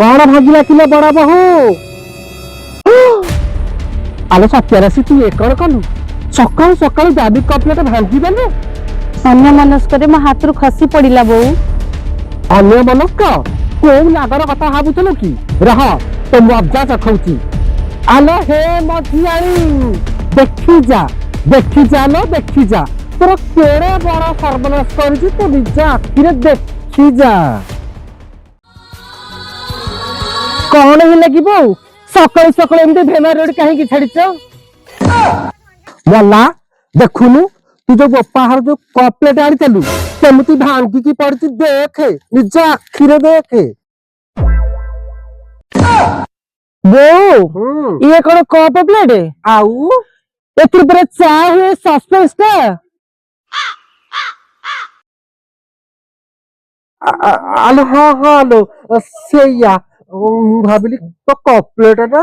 कौन भागिला किलो बड़ा बहू आलो सत्याराशी तू एक कलु सकाळू सकाळू दाबी कपलेट भांगी देले अन्य मनस्करे मो हाथ खसी पड़ा बो अन्य मनस्क को नागर कथा भावुल कि रह तो मजा चखौची आलो हे मझियाणी देखी जा लो देखी जा तोर केड़े बड़ा सर्वनाश कर तू निज आखिरे देखी जा कौन है लगी बो सकाळू सकाळू एमती भेमा रोड कहीं छाड़ीच गला देखुनु तू जो बाहर जो कपलेट आनीलु केमती भांगी पड़ी देखे निज आखिरे देखे बो ये कौन कप प्लेट आउ ए चा हुए सस्पेंस टा आलो हाँ हाँ आलो से भाविली तो कपलेट ना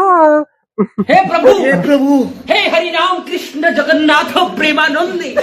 हे प्रभु हे हरि राम कृष्ण जगन्नाथ प्रेमानंदी